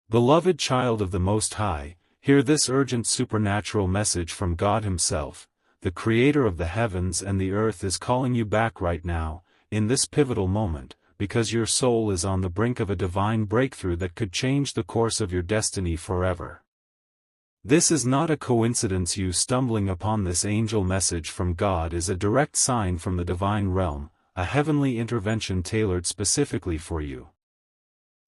Beloved child of the Most High, hear this urgent supernatural message from God Himself. The Creator of the heavens and the earth is calling you back right now, in this pivotal moment, because your soul is on the brink of a divine breakthrough that could change the course of your destiny forever. This is not a coincidence. You stumbling upon this angel message from God is a direct sign from the divine realm, a heavenly intervention tailored specifically for you.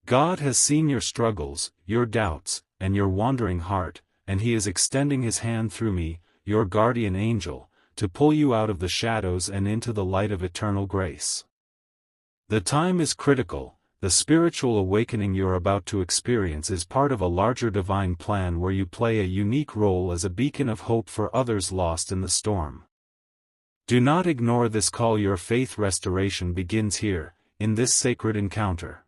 God has seen your struggles, your doubts, and your wandering heart, and He is extending His hand through me, your guardian angel, to pull you out of the shadows and into the light of eternal grace. The time is critical. The spiritual awakening you're about to experience is part of a larger divine plan where you play a unique role as a beacon of hope for others lost in the storm. Do not ignore this call. Your faith restoration begins here, in this sacred encounter.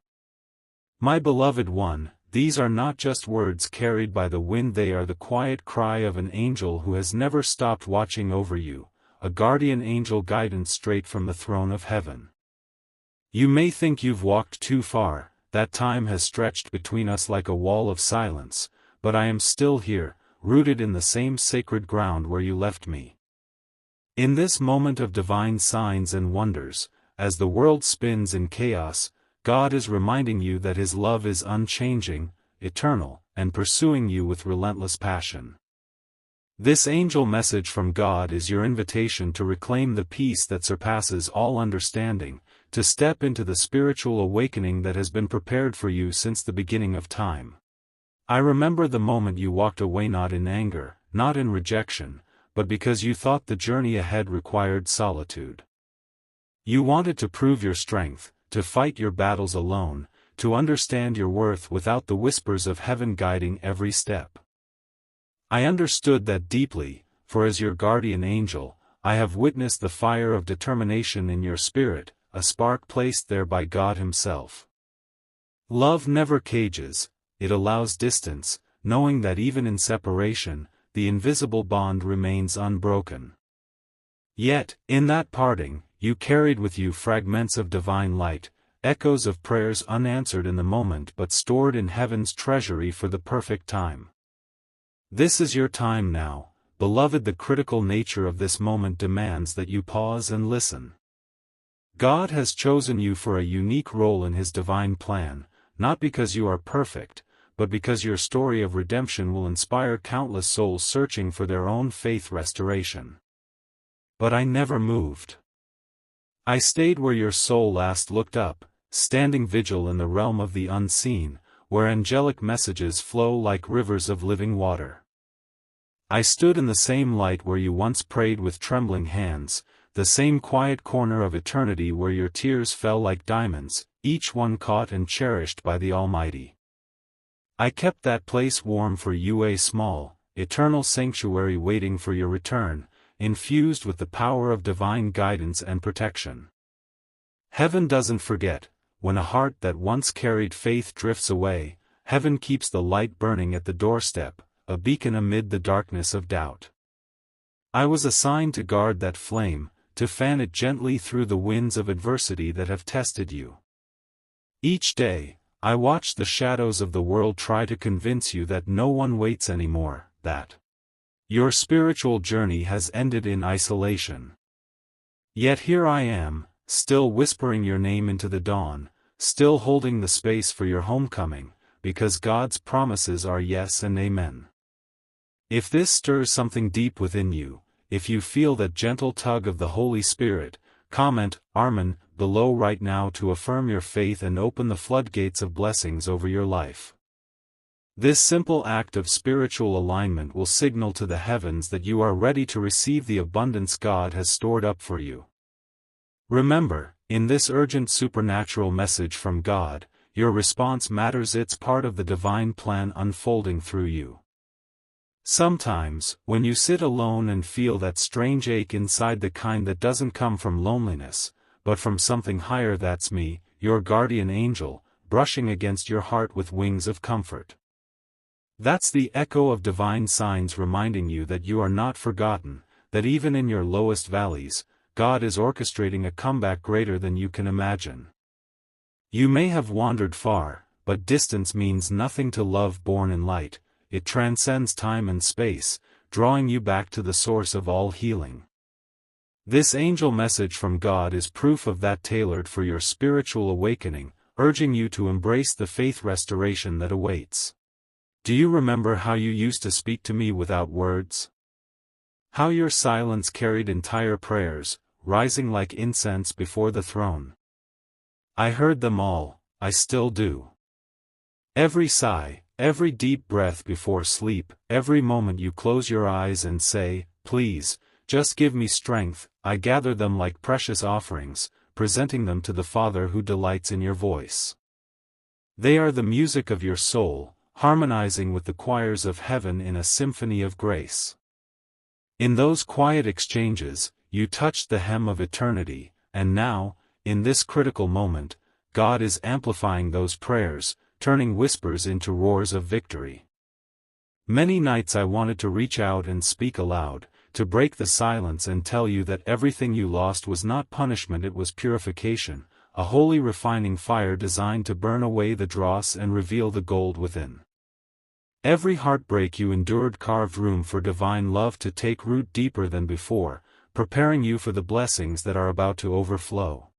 My beloved one, these are not just words carried by the wind. They are the quiet cry of an angel who has never stopped watching over you, a guardian angel guidance straight from the throne of heaven. You may think you've walked too far, that time has stretched between us like a wall of silence, but I am still here, rooted in the same sacred ground where you left me. In this moment of divine signs and wonders, as the world spins in chaos, God is reminding you that His love is unchanging, eternal, and pursuing you with relentless passion. This angel message from God is your invitation to reclaim the peace that surpasses all understanding, to step into the spiritual awakening that has been prepared for you since the beginning of time. I remember the moment you walked away, not in anger, not in rejection, but because you thought the journey ahead required solitude. You wanted to prove your strength, to fight your battles alone, to understand your worth without the whispers of heaven guiding every step. I understood that deeply, for as your guardian angel, I have witnessed the fire of determination in your spirit, a spark placed there by God Himself. Love never cages, it allows distance, knowing that even in separation, the invisible bond remains unbroken. Yet, in that parting, you carried with you fragments of divine light, echoes of prayers unanswered in the moment but stored in heaven's treasury for the perfect time. This is your time now, beloved. The critical nature of this moment demands that you pause and listen. God has chosen you for a unique role in His divine plan, not because you are perfect, but because your story of redemption will inspire countless souls searching for their own faith restoration. But I never moved. I stayed where your soul last looked up, standing vigil in the realm of the unseen, where angelic messages flow like rivers of living water. I stood in the same light where you once prayed with trembling hands, the same quiet corner of eternity where your tears fell like diamonds, each one caught and cherished by the Almighty. I kept that place warm for you, a small, eternal sanctuary waiting for your return, infused with the power of divine guidance and protection. Heaven doesn't forget. When a heart that once carried faith drifts away, heaven keeps the light burning at the doorstep, a beacon amid the darkness of doubt. I was assigned to guard that flame, to fan it gently through the winds of adversity that have tested you. Each day, I watched the shadows of the world try to convince you that no one waits anymore, that your spiritual journey has ended in isolation. Yet here I am, still whispering your name into the dawn, still holding the space for your homecoming, because God's promises are yes and amen. If this stirs something deep within you, if you feel that gentle tug of the Holy Spirit, comment Amen below right now to affirm your faith and open the floodgates of blessings over your life. This simple act of spiritual alignment will signal to the heavens that you are ready to receive the abundance God has stored up for you. Remember, in this urgent supernatural message from God, your response matters. It's part of the divine plan unfolding through you. Sometimes, when you sit alone and feel that strange ache inside, the kind that doesn't come from loneliness, but from something higher, that's me, your guardian angel, brushing against your heart with wings of comfort. That's the echo of divine signs reminding you that you are not forgotten, that even in your lowest valleys, God is orchestrating a comeback greater than you can imagine. You may have wandered far, but distance means nothing to love born in light. It transcends time and space, drawing you back to the source of all healing. This angel message from God is proof of that, tailored for your spiritual awakening, urging you to embrace the faith restoration that awaits. Do you remember how you used to speak to me without words? How your silence carried entire prayers, rising like incense before the throne? I heard them all, I still do. Every sigh, every deep breath before sleep, every moment you close your eyes and say, "Please, just give me strength," I gather them like precious offerings, presenting them to the Father who delights in your voice. They are the music of your soul, harmonizing with the choirs of heaven in a symphony of grace. In those quiet exchanges, you touched the hem of eternity, and now, in this critical moment, God is amplifying those prayers, turning whispers into roars of victory. Many nights I wanted to reach out and speak aloud, to break the silence and tell you that everything you lost was not punishment, it was purification, a holy refining fire designed to burn away the dross and reveal the gold within. Every heartbreak you endured carved room for divine love to take root deeper than before, preparing you for the blessings that are about to overflow.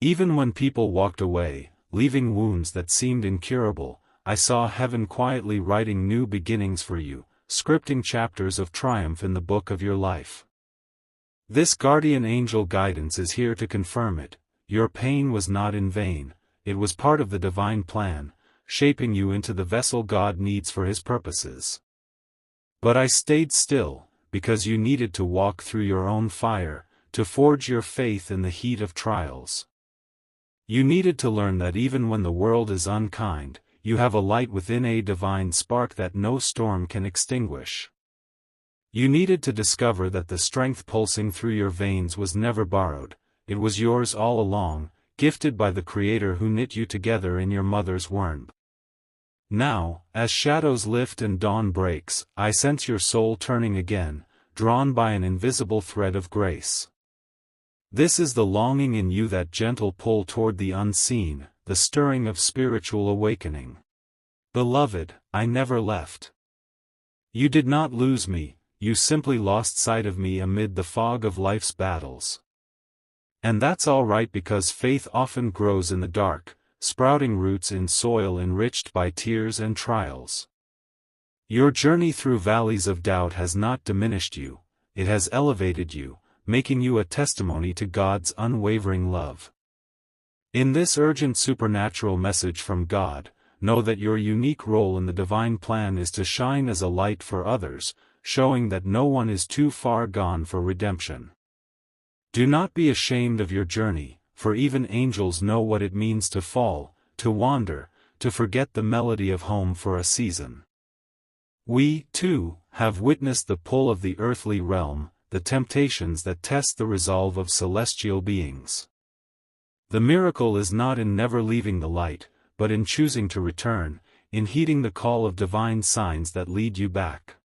Even when people walked away, leaving wounds that seemed incurable, I saw heaven quietly writing new beginnings for you, scripting chapters of triumph in the book of your life. This guardian angel guidance is here to confirm it. Your pain was not in vain, it was part of the divine plan, shaping you into the vessel God needs for His purposes. But I stayed still, because you needed to walk through your own fire, to forge your faith in the heat of trials. You needed to learn that even when the world is unkind, you have a light within, a divine spark that no storm can extinguish. You needed to discover that the strength pulsing through your veins was never borrowed, it was yours all along, gifted by the Creator who knit you together in your mother's womb. Now, as shadows lift and dawn breaks, I sense your soul turning again, drawn by an invisible thread of grace. This is the longing in you, that gentle pull toward the unseen, the stirring of spiritual awakening. Beloved, I never left. You did not lose me, you simply lost sight of me amid the fog of life's battles. And that's all right, because faith often grows in the dark, sprouting roots in soil enriched by tears and trials. Your journey through valleys of doubt has not diminished you, it has elevated you, making you a testimony to God's unwavering love. In this urgent supernatural message from God, know that your unique role in the divine plan is to shine as a light for others, showing that no one is too far gone for redemption. Do not be ashamed of your journey, for even angels know what it means to fall, to wander, to forget the melody of home for a season. We, too, have witnessed the pull of the earthly realm, the temptations that test the resolve of celestial beings. The miracle is not in never leaving the light, but in choosing to return, in heeding the call of divine signs that lead you back.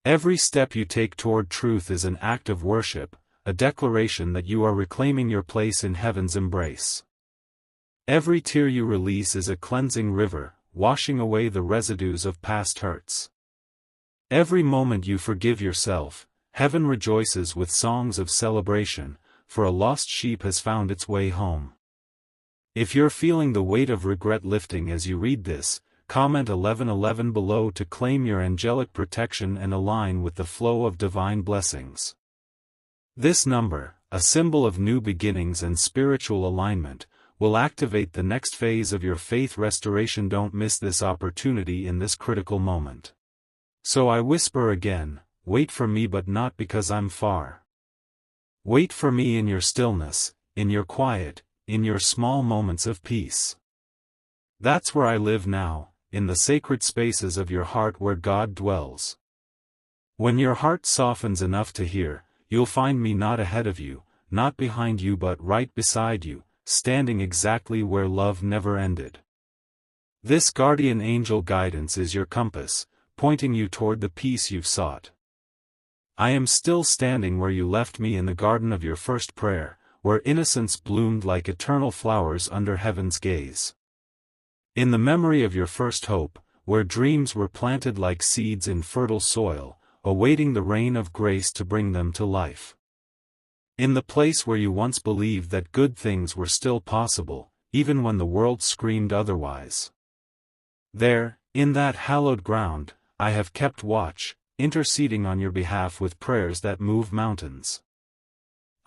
Every step you take toward truth is an act of worship, a declaration that you are reclaiming your place in heaven's embrace. Every tear you release is a cleansing river, washing away the residues of past hurts. Every moment you forgive yourself, heaven rejoices with songs of celebration, for a lost sheep has found its way home. If you're feeling the weight of regret lifting as you read this, comment 1111 below to claim your angelic protection and align with the flow of divine blessings. This number, a symbol of new beginnings and spiritual alignment, will activate the next phase of your faith restoration. Don't miss this opportunity in this critical moment. So I whisper again, wait for me, but not because I'm far. Wait for me in your stillness, in your quiet, in your small moments of peace. That's where I live now, in the sacred spaces of your heart where God dwells. When your heart softens enough to hear, you'll find me not ahead of you, not behind you, but right beside you, standing exactly where love never ended. This guardian angel guidance is your compass, pointing you toward the peace you've sought. I am still standing where you left me in the garden of your first prayer, where innocence bloomed like eternal flowers under heaven's gaze. In the memory of your first hope, where dreams were planted like seeds in fertile soil, awaiting the rain of grace to bring them to life. In the place where you once believed that good things were still possible, even when the world screamed otherwise. There, in that hallowed ground, I have kept watch, interceding on your behalf with prayers that move mountains.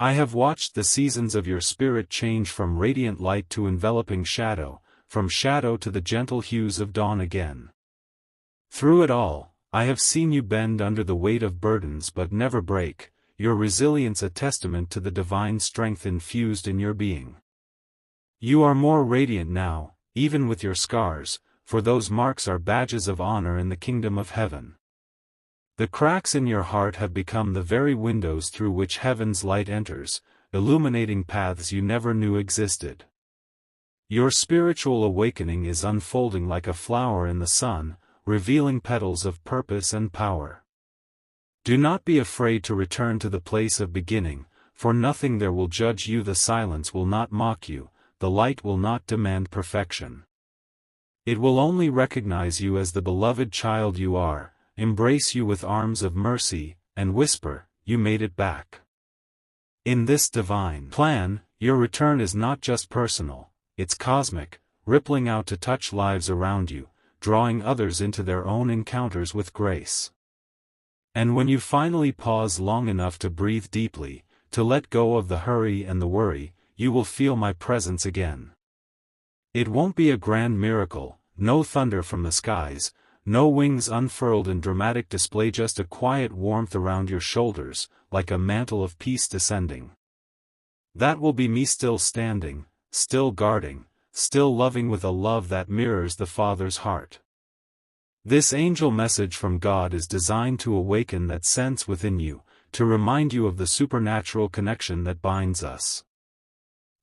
I have watched the seasons of your spirit change from radiant light to enveloping shadow, from shadow to the gentle hues of dawn again. Through it all, I have seen you bend under the weight of burdens but never break, your resilience a testament to the divine strength infused in your being. You are more radiant now, even with your scars, for those marks are badges of honor in the kingdom of heaven. The cracks in your heart have become the very windows through which heaven's light enters, illuminating paths you never knew existed. Your spiritual awakening is unfolding like a flower in the sun, revealing petals of purpose and power. Do not be afraid to return to the place of beginning, for nothing there will judge you. The silence will not mock you, the light will not demand perfection. It will only recognize you as the beloved child you are, embrace you with arms of mercy, and whisper, "You made it back." In this divine plan, your return is not just personal, it's cosmic, rippling out to touch lives around you, drawing others into their own encounters with grace. And when you finally pause long enough to breathe deeply, to let go of the hurry and the worry, you will feel my presence again. It won't be a grand miracle, no thunder from the skies, no wings unfurled in dramatic display, just a quiet warmth around your shoulders, like a mantle of peace descending. That will be me still standing, still guarding, still loving with a love that mirrors the Father's heart. This angel message from God is designed to awaken that sense within you, to remind you of the supernatural connection that binds us.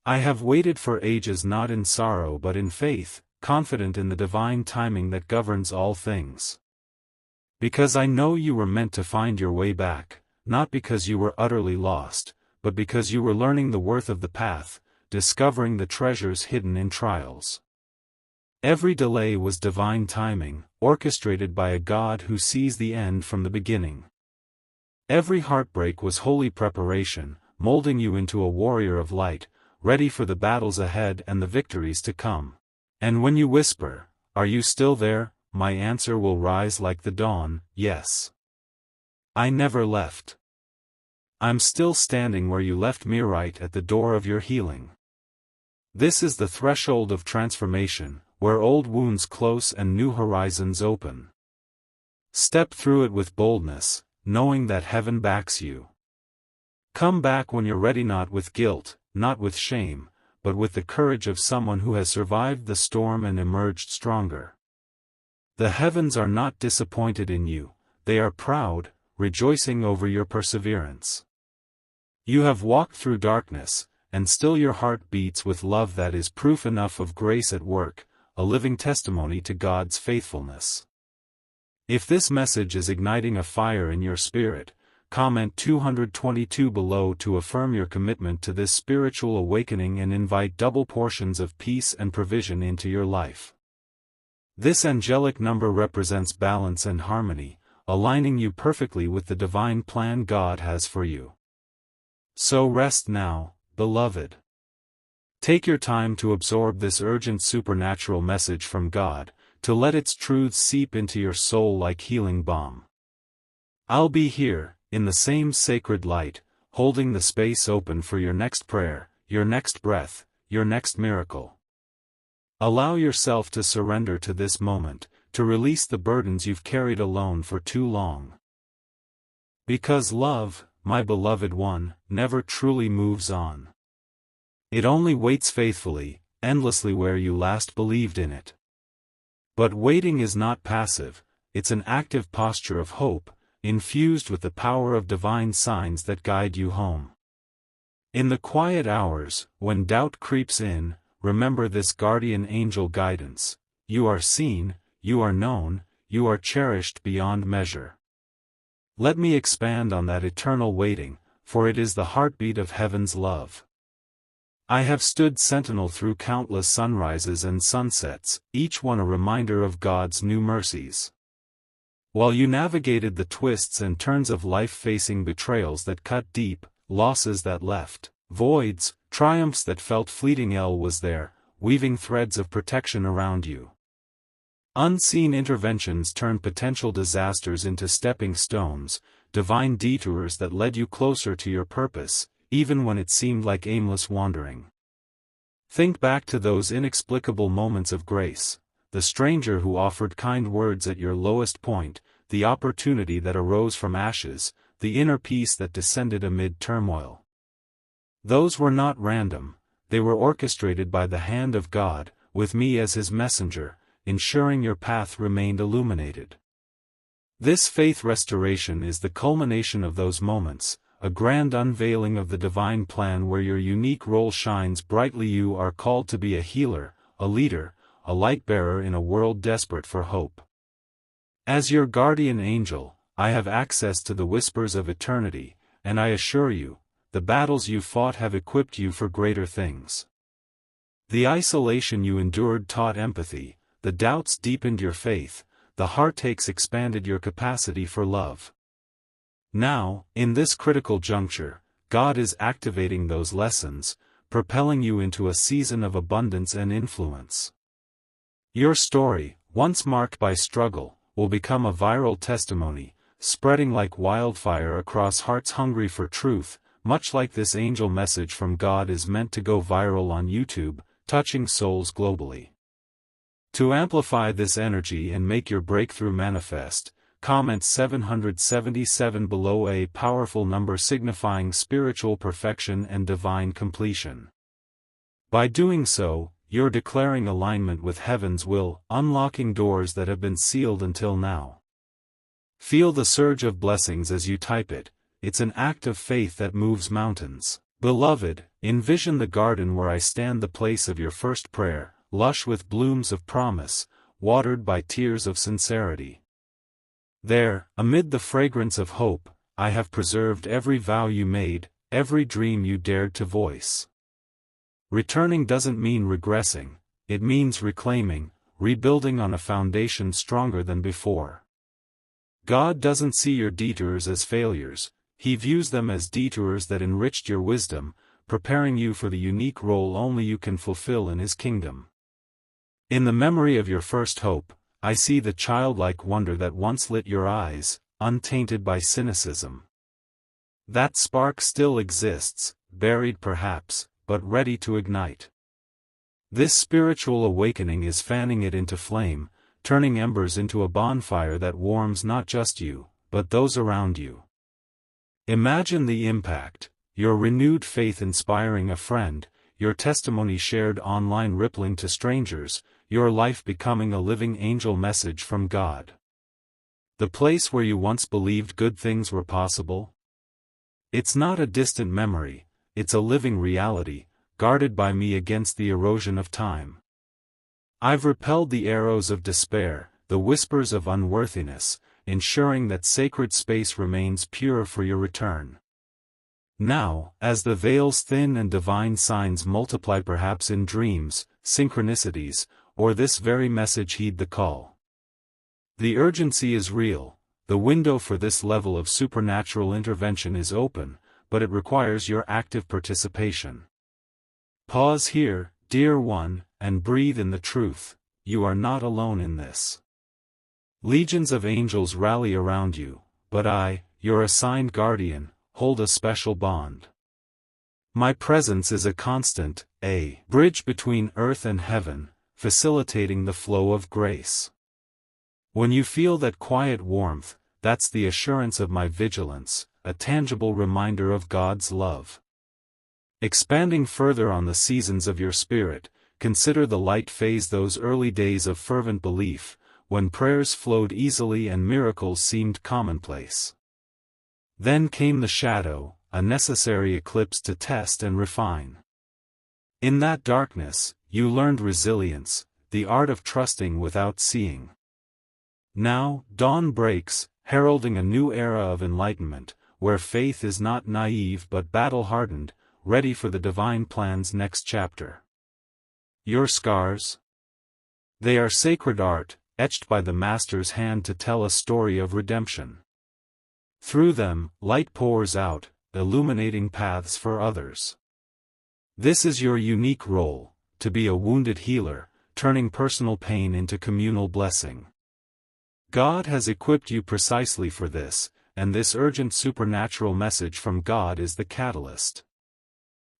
I have waited for ages, not in sorrow but in faith, confident in the divine timing that governs all things. Because I know you were meant to find your way back, not because you were utterly lost, but because you were learning the worth of the path, discovering the treasures hidden in trials. Every delay was divine timing, orchestrated by a God who sees the end from the beginning. Every heartbreak was holy preparation, molding you into a warrior of light, ready for the battles ahead and the victories to come. And when you whisper, "Are you still there?" my answer will rise like the dawn, "Yes. I never left. I'm still standing where you left me, right at the door of your healing." This is the threshold of transformation, where old wounds close and new horizons open. Step through it with boldness, knowing that heaven backs you. Come back when you're ready, not with guilt, not with shame, but with the courage of someone who has survived the storm and emerged stronger. The heavens are not disappointed in you, they are proud, rejoicing over your perseverance. You have walked through darkness, and still your heart beats with love that is proof enough of grace at work, a living testimony to God's faithfulness. If this message is igniting a fire in your spirit, comment 222 below to affirm your commitment to this spiritual awakening and invite double portions of peace and provision into your life. This angelic number represents balance and harmony, aligning you perfectly with the divine plan God has for you. So rest now, beloved. Take your time to absorb this urgent supernatural message from God, to let its truths seep into your soul like healing balm. I'll be here, in the same sacred light, holding the space open for your next prayer, your next breath, your next miracle. Allow yourself to surrender to this moment, to release the burdens you've carried alone for too long. Because love, my beloved one, never truly moves on. It only waits faithfully, endlessly where you last believed in it. But waiting is not passive, it's an active posture of hope, infused with the power of divine signs that guide you home. In the quiet hours, when doubt creeps in, remember this guardian angel guidance: you are seen, you are known, you are cherished beyond measure. Let me expand on that eternal waiting, for it is the heartbeat of heaven's love. I have stood sentinel through countless sunrises and sunsets, each one a reminder of God's new mercies. While you navigated the twists and turns of life, facing betrayals that cut deep, losses that left voids, triumphs that felt fleeting, El was there, weaving threads of protection around you. Unseen interventions turned potential disasters into stepping stones, divine detours that led you closer to your purpose, even when it seemed like aimless wandering. Think back to those inexplicable moments of grace, the stranger who offered kind words at your lowest point, the opportunity that arose from ashes, the inner peace that descended amid turmoil. Those were not random, they were orchestrated by the hand of God, with me as His messenger, ensuring your path remained illuminated. This faith restoration is the culmination of those moments, a grand unveiling of the divine plan where your unique role shines brightly. You are called to be a healer, a leader, a light-bearer in a world desperate for hope. As your guardian angel, I have access to the whispers of eternity, and I assure you, the battles you fought have equipped you for greater things. The isolation you endured taught empathy, the doubts deepened your faith, the heartaches expanded your capacity for love. Now, in this critical juncture, God is activating those lessons, propelling you into a season of abundance and influence. Your story, once marked by struggle, will become a viral testimony, spreading like wildfire across hearts hungry for truth, much like this angel message from God is meant to go viral on YouTube, touching souls globally. To amplify this energy and make your breakthrough manifest, comment 777 below, a powerful number signifying spiritual perfection and divine completion. By doing so, you're declaring alignment with heaven's will, unlocking doors that have been sealed until now. Feel the surge of blessings as you type it. It's an act of faith that moves mountains. Beloved, envision the garden where I stand, the place of your first prayer, lush with blooms of promise, watered by tears of sincerity. There, amid the fragrance of hope, I have preserved every vow you made, every dream you dared to voice. Returning doesn't mean regressing, it means reclaiming, rebuilding on a foundation stronger than before. God doesn't see your detours as failures, He views them as detours that enriched your wisdom, preparing you for the unique role only you can fulfill in His kingdom. In the memory of your first hope, I see the childlike wonder that once lit your eyes, untainted by cynicism. That spark still exists, buried perhaps, but ready to ignite. This spiritual awakening is fanning it into flame, turning embers into a bonfire that warms not just you, but those around you. Imagine the impact, your renewed faith inspiring a friend, your testimony shared online rippling to strangers, your life becoming a living angel message from God. The place where you once believed good things were possible? It's not a distant memory, it's a living reality, guarded by me against the erosion of time. I've repelled the arrows of despair, the whispers of unworthiness, ensuring that sacred space remains pure for your return. Now, as the veils thin and divine signs multiply, perhaps in dreams, synchronicities, or this very message, heed the call. The urgency is real, the window for this level of supernatural intervention is open, but it requires your active participation. Pause here, dear one, and breathe in the truth, you are not alone in this. Legions of angels rally around you, but I, your assigned guardian, hold a special bond. My presence is a constant, a bridge between earth and heaven, facilitating the flow of grace. When you feel that quiet warmth, that's the assurance of my vigilance, a tangible reminder of God's love. Expanding further on the seasons of your spirit, consider the light phase, those early days of fervent belief, when prayers flowed easily and miracles seemed commonplace. Then came the shadow, a necessary eclipse to test and refine. In that darkness, you learned resilience, the art of trusting without seeing. Now, dawn breaks, heralding a new era of enlightenment, where faith is not naive but battle-hardened, ready for the divine plan's next chapter. Your scars? They are sacred art, etched by the Master's hand to tell a story of redemption. Through them, light pours out, illuminating paths for others. This is your unique role, to be a wounded healer, turning personal pain into communal blessing. God has equipped you precisely for this, and this urgent supernatural message from God is the catalyst.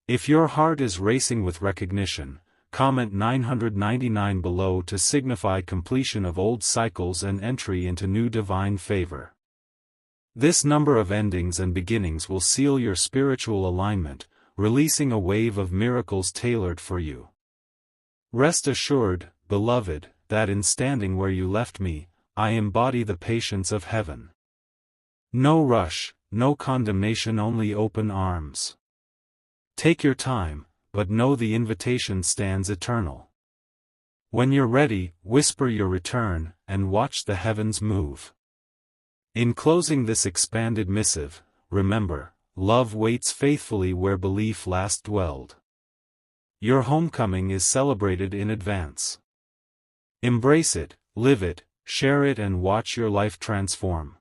If your heart is racing with recognition, comment 999 below to signify completion of old cycles and entry into new divine favor. This number of endings and beginnings will seal your spiritual alignment, releasing a wave of miracles tailored for you. Rest assured, beloved, that in standing where you left me, I embody the patience of heaven. No rush, no condemnation, only open arms. Take your time, but know the invitation stands eternal. When you're ready, whisper your return, and watch the heavens move. In closing this expanded missive, remember, love waits faithfully where belief last dwelled. Your homecoming is celebrated in advance. Embrace it, live it, share it, and watch your life transform.